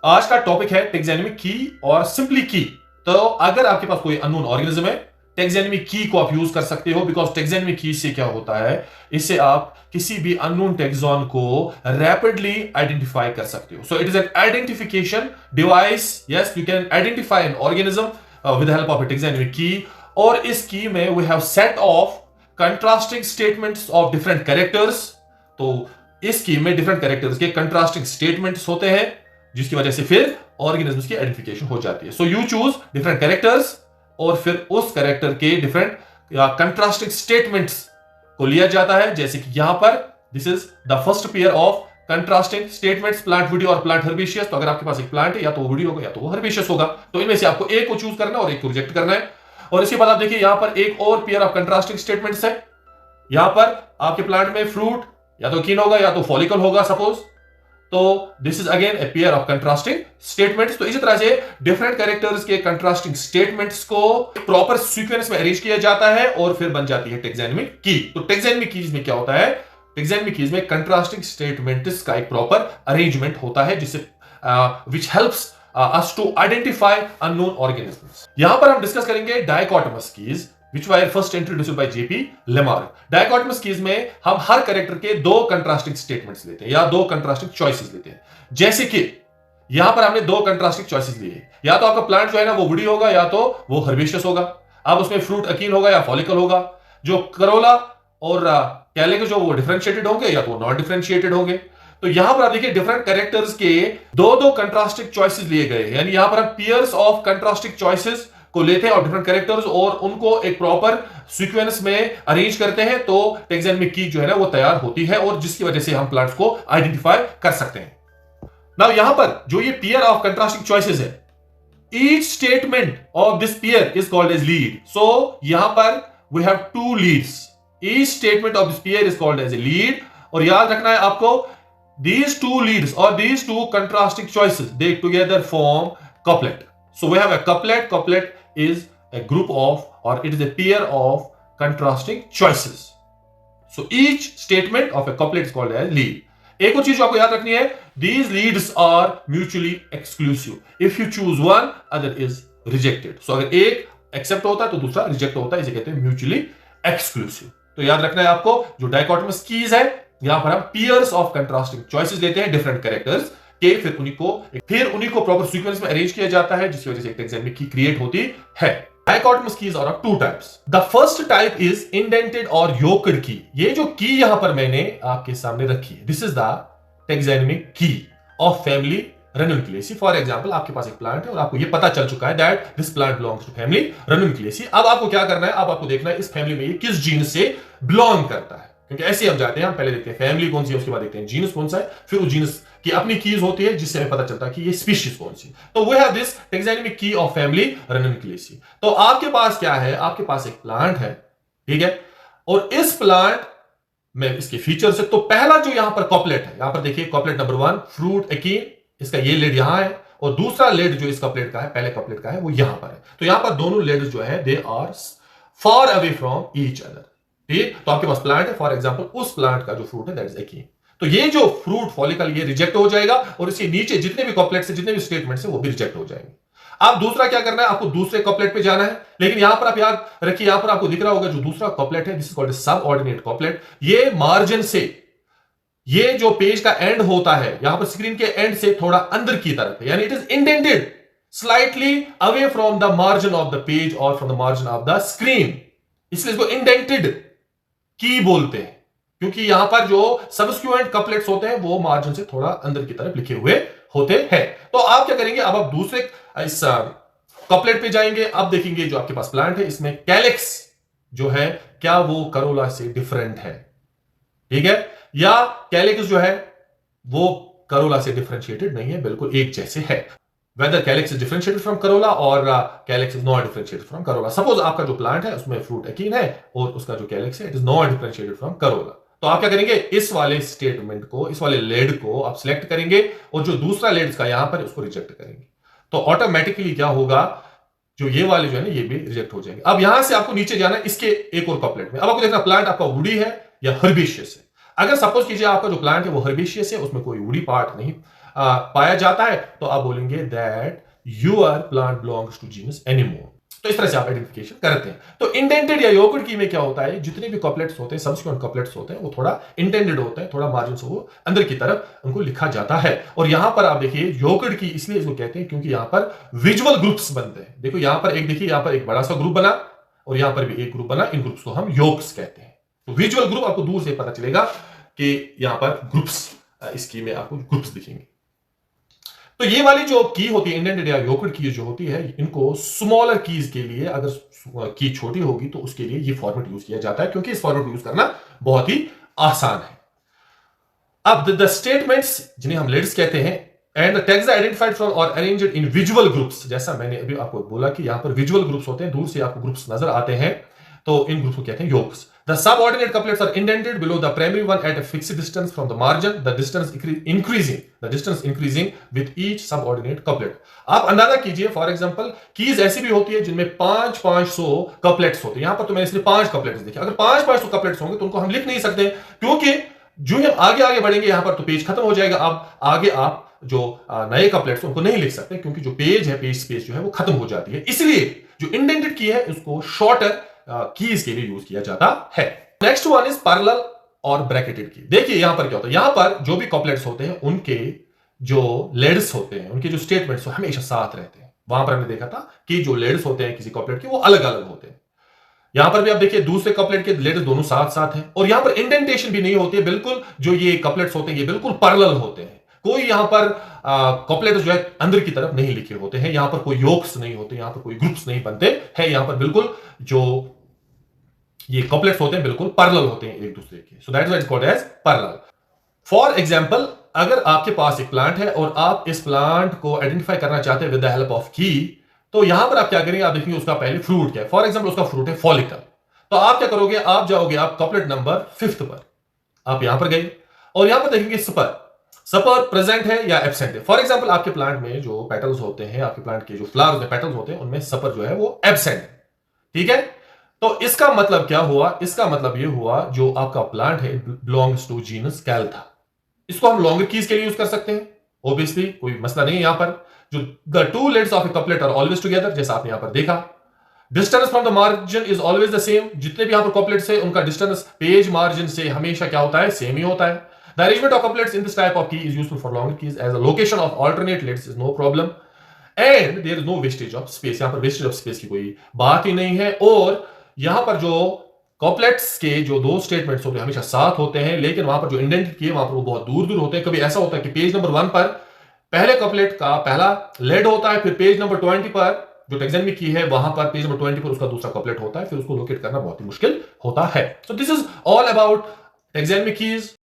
आज का टॉपिक है टैक्सोनॉमिक की और सिंपली की। तो अगर आपके पास कोई अननोन ऑर्गेनिज्म है, टैक्सोनॉमिक की को आप यूज कर सकते हो, बिकॉज टैक्सोनॉमिक की से क्या होता है, इससे आप किसी भी अननोन टैक्सॉन को रैपिडली आइडेंटिफाई कर सकते हो। So it is an identification device. Yes, you can identify an organism with help of a taxonomic key। और इस की में we have set of contrasting statements of different characters. तो इस key में different characters के contrasting statements होते हैं, जिसकी वजह से फिर ऑर्गेनिज्म्स की आइडेंटिफिकेशन हो जाती है। So you choose different characters और फिर उस कैरेक्टर के डिफरेंट या कंट्रास्टिंग स्टेटमेंट्स को लिया जाता है। जैसे कि यहां पर this is the first pair of contrasting statements, plant video और प्लांट हर्बेशियस। तो अगर आपके पास एक प्लांट है, या तो वो वीडियो होगा या तो वो हर्बेशियस होगा, तो इनमें से आपको एक को चूज करना है और एक को रिजेक्ट करना है। और इसके बाद आप देखिए यहां पर एक और पेयर ऑफ कंट्रास्टिंग स्टेटमेंट्स है। यहां पर आपके प्लांट में फ्रूट या तो कीन होगा या तो फॉलिकल होगा सपोज। तो this is again a pair of contrasting statements. तो इसी तरह से डिफरेंट कैरेक्टर्स के कंट्रास्टिंग स्टेटमेंट्स को प्रॉपर सीक्वेंस में अरेंज किया जाता है और फिर बन जाती है टैक्सोनॉमिक की। तो टैक्सोनॉमिक कीज में क्या होता है, टैक्सोनॉमिक कीज में कंट्रास्टिंग स्टेटमेंट्स का एक प्रॉपर अरेंजमेंट होता है, जिससे which helps us to identify unknown organisms। यहां पर हम डिस्कस करेंगे डायकोटोमस keys, which were first introduced by J.P. Lamar। डायकोटोमस keys में हम हर कैरेक्टर के दो कंट्रास्टिंग स्टेटमेंट्स लेते हैं या दो कंट्रास्टिंग चॉइसेस लेते हैं। जैसे कि यहां पर हमने दो कंट्रास्टिंग चॉइसेस लिए, या तो आपका प्लांट जो है ना वो वुडी होगा या तो वो हर्बेशियस होगा। अब उसमें फ्रूट अकीन होगा या फॉलिकल होगा। जो करोला और कैलिकस जो वो डिफरेंशिएटेड होंगे या तो नॉन डिफरेंशिएटेड होंगे। तो यहां पर आप देखिए डिफरेंट कैरेक्टर्स के दो दो कंट्रास्टिंग चॉइसेस लिए गए, यानी यहां पर हम पेयर्स ऑफ कंट्रास्टिंग चॉइसेस को लेते हैं और डिफरेंट कैरेक्टर्स और उनको एक प्रॉपर सीक्वेंस में अरेंज करते हैं। तो टैक्सोनॉमिक की जो है ना वो तैयार होती है और जिसकी वजह से हम प्लांट्स को आइडेंटिफाई कर सकते हैं। नाउ यहां पर जो ये पेयर ऑफ कंट्रास्टिंग चॉइसेस है, each statement of this pair is called as lead. So यहां पर we have two leads, each statement of this pair is called as a lead. और याद रखना है आपको, these two leads or these two contrasting choices, they together form couplet। So we have a couplet. Couplet is a group of, or it is a pair of contrasting choices। So each statement of a couplet is called as lead। एक और चीज जो आपको याद रखनी है, these leads are mutually exclusive। If you choose one, other is rejected। So अगर एक accept होता है तो दूसरा reject होता है, इसे कहते हैं mutually exclusive। तो याद रखना है आपको, जो डायकोटोमस कीज है यहां पर हम पेयर्स ऑफ कंट्रास्टिंग चॉइसेस लेते हैं डिफरेंट कैरेक्टर्स के, फिर उन्हीं को प्रॉपर सीक्वेंस में अरेंज किया जाता है, जिसकी वजह से टैक्सोनॉमिक की क्रिएट होती है। Dichotomous keys are of two types. The first type is indented और योक्ड की। ये जो की यहां पर मैंने आपके सामने रखी है, दिस इज द टैक्सोनॉमिक की ऑफ फैमिली रनुन्कुलेसी। फॉर एग्जांपल आपके पास एक प्लांट है और आपको ये पता चल चुका है that this plant belongs to family Ranunculaceae. अब आपको क्या करना है, अब आपको देखना है इस फैमिली में ये किस जीनस से बिलोंग करता है, क्योंकि ऐसे हम जाते हैं, हम पहले देखते हैं फैमिली कौन सी है, उसके बाद देखते हैं जीनस कौन सा है, फिर उस जीनस की अपनी कीज होती है जिससे हमें पता चलता है कि ये स्पीशीज कौन सी। तो वी हैव दिस टैक्सोनॉमिक की ऑफ फैमिली रनुन्कुलेसी। तो आपके पास क्या है, आपके पास एक प्लांट है, ठीक है, और इस प्लांट में इसके फीचर्स है। तो पहला जो यहां पर कॉपलेट है, यहां पर देखिए कॉपलेट नंबर 1 फ्रूट अकीन, इसका ये लेड यहां है और दूसरा लेड जो इस कॉपलेट का है, पहले कॉपलेट का है, वो यहां पर है। तो यहां पर दोनों लेड जो है they are far away from each other. ठीक, तो आपके पास प्लांट है, फॉर एग्जांपल उस प्लांट का जो फ्रूट है दैट इज अकीन। तो ये जो फ्रूट फॉलिकल ये रिजेक्ट हो जाएगा और इसके नीचे जितने भी कॉपलेट्स है, जितने भी स्टेटमेंट्स है, वो भी रिजेक्ट हो जाएंगे। आप दूसरा क्या करना है, आपको दूसरे कॉपलेट पे जाना है, लेकिन यहां पर आप याद रखिए, यहां पर आपको दिख रहा होगा जो दूसरा कॉपलेट है, दिस इज कॉल्ड सबऑर्डिनेट कॉपलेट। ये मार्जिन से, ये जो पेज का एंड होता है यहां पर स्क्रीन के एंड से थोड़ा अंदर की तरफ है, यानी it is indented slightly away from the margin of the page और from the margin of the screen, इसलिए इसको इंडेंटेड की बोलते हैं, क्योंकि यहां पर जो सबस्क्यूएंट कपलेट्स होते हैं वो मार्जिन से थोड़ा अंदर की तरफ लिखे हुए होते हैं। तो आप क्या करेंगे, अब आप दूसरे इस कपलेट पे जाएंगे। अब देखेंगे जो आपके पास प्लांट है, इसमें कैलिक्स जो है क्या वो करोला से डिफरेंट है, ठीक है, या कैलिक्स जो है वो करोला से डिफरेंशिएटेड नहीं है, बिल्कुल एक जैसे है। whether calyx is differentiated from corolla or calyx is not differentiated from corolla। Suppose आपका जो प्लांट है उसमें फ्रूट अकीन है और उसका जो कैलिक्स है it is not differentiated from Corolla. तो आप क्या करेंगे, इस वाले स्टेटमेंट को, इस वाले लेड को आप सिलेक्ट करेंगे और जो दूसरा लेड का यहां पर उसको रिजेक्ट करेंगे। तो ऑटोमेटिकली क्या होगा, जो ये वाले जो है ना ये भी रिजेक्ट हो जाएंगे। अब यहां से आपको नीचे जाना है इसके एक और कॉपलेट में। अब आपको देखना प्लांट आपका वुडी है या हर्बेशियस है। अगर सपोज कीजिए आपका जो प्लांट है वो हर्बेशियस है, उसमें कोई वुडी पार्ट नहीं पाया जाता है तो आप बोलेंगे that your plant belongs to genus Anemone. तो इस तरह से आप आइडेंटिफिकेशन करते हैं। तो इंडेंटेड या योगर्ट की में क्या होता है, जितने भी कपलेट्स होते हैं, सब्सिक्वेंट कपलेट्स होते हैं, वो थोड़ा इंटेंडेड होते हैं, थोड़ा मार्जिन से वो अंदर की तरफ उनको लिखा जाता है। और यहां पर आप देखिए योगर्ट की इसलिए इसको कहते हैं क्योंकि यहां पर विजुअल ग्रुप्स बनते हैं। देखो यहां पर एक, देखिए यहां पर एक बड़ा सा ग्रुप बना और यहां पर भी एक ग्रुप बना, इन ग्रुप्स को हम योग्स कहते हैं। तो विजुअल ग्रुप आपको दूर से पता चलेगा कि यहां पर ग्रुप्स, इस की में आपको ग्रुप्स दिखेंगे। तो ये वाली जो की होती है इंडेंटेड या योगर्ट की जो होती है, इनको स्मॉलर कीज के लिए, अगर की छोटी होगी तो उसके लिए ये फॉर्मेट यूज किया जाता है, क्योंकि इस फॉर्मेट यूज करना बहुत ही आसान है। अब द स्टेटमेंट्स जिन्हें हम लेट्स कहते हैं, and the tags identified from और अरेंज्ड इन विजुअल ग्रुप्स, जैसा मैंने अभी आपको बोला कि यहां पर विजुअल ग्रुप्स होते हैं, दूर से आपको ग्रुप्स नजर आते हैं, तो इन ग्रुप्स को कहते हैं योग्स। The subordinate couplets are indented below the primary one at a fixed distance from the margin, the distance increasing with each subordinate couplet. आप अंदाजा कीजिए, फॉर एग्जांपल कीज ऐसी भी होती है जिनमें 500 कपलेट्स होते हैं। यहां पर तो मैंने सिर्फ 5 कपलेट्स देखे, अगर 500 कपलेट्स होंगे तो उनको हम लिख नहीं सकते, क्योंकि जो ही हम आगे आगे बढ़ेंगे यहां पर तो पेज खत्म हो जाएगा। अब आगे आप जो नए कपलेट्स उनको नहीं लिख सकते, क्योंकि जो पेज है, पेज स्पेस जो है वो खत्म हो जाती है। इसलिए जो इंडेंटेड की है उसको शॉर्टर कीज के लिए यूज किया जाता है। नेक्स्ट वन इज पैरेलल और ब्रैकेटेड की। देखिए यहां पर क्या होता है, यहां पर जो भी कॉपलेट्स होते हैं उनके जो लेड्स होते हैं, उनके जो स्टेटमेंट्स हमेशा साथ रहते हैं। वहां पर हमने देखा था कि जो लेड्स होते हैं किसी कॉपलेट के वो अलग अलग होते हैं। यहां पर भी आप देखिए दूसरे कपलेट के लेड्स दोनों साथ साथ हैं, और यहां पर इंडेंटेशन भी नहीं होती है, बिल्कुल जो ये कपलेट्स होते हैं ये बिल्कुल पैरेलल होते हैं। कोई यहां पर कॉपलेट जो है अंदर की तरफ नहीं लिखे होते हैं, यहां पर कोई योक्स नहीं होते, यहां पर कोई ग्रुप्स नहीं बनते हैं। यहां पर बिल्कुल जो ये कॉपलेट्स होते हैं बिल्कुल पैरेलल होते हैं एक दूसरे के। So that is why it's called as parallel. For example, अगर आपके पास एक प्लांट है और आप इस प्लांट को आइडेंटिफाई करना चाहते हैं विद द हेल्प ऑफ की, तो यहां पर आप क्या करेंगे, आप देखेंगे उसका पहले फ्रूट क्या है। फॉर एग्जांपल उसका फ्रूट है फॉलिकल, तो आप क्या करोगे, आप जाओगे आप कॉपलेट नंबर 5 पर, आप यहां पर गए और यहां पर देखेंगे सपर प्रेजेंट है या एब्सेंट है। फॉर एग्जांपल आपके प्लांट में जो पेटल्स होते हैं, आपके प्लांट के जो फ्लावर्स में पेटल्स होते हैं, उनमें सपर जो है वो एब्सेंट है। ठीक है, तो इसका मतलब क्या हुआ, इसका मतलब ये हुआ जो आपका प्लांट है बिलोंग्स टू जीनस कैल्था। इसको हम लॉन्गर कीज के लिए यूज कर सकते हैं, ऑब्वियसली कोई मसला नहीं है। यहां पर जो the two leads of a couplet are always together, जैसा आपने यहां पर देखा। Distance from the margin is always the same, जितने भी यहां पर कपलेट्स है उनका डिस्टेंस पेज मार्जिन से हमेशा क्या होता है, सेम ही होता है। The arrangement of couplets in this type of key is useful for longer keys, as a location of alternate leads is no problem and there is no wastage of space. यहां पर wastage of space की कोई बात ही नहीं है। और यहां पर जो कॉपलेट्स के जो दो स्टेटमेंट्स होते हैं हमेशा साथ होते हैं, लेकिन वहां पर जो इंडेंटेड किए वहां पर वो बहुत दूर दूर होते हैं। कभी ऐसा होता है कि पेज नंबर 1 पर पहले कॉपलेट का पहला लेड होता है, फिर पेज नंबर 20 पर जो टैक्सोनॉमी की है वहां पर पेज नंबर 20 पर उसका दूसरा कॉपलेट होता है, फिर उसको लोकेट करना बहुत ही मुश्किल होता है। So this is all about taxonomy keys.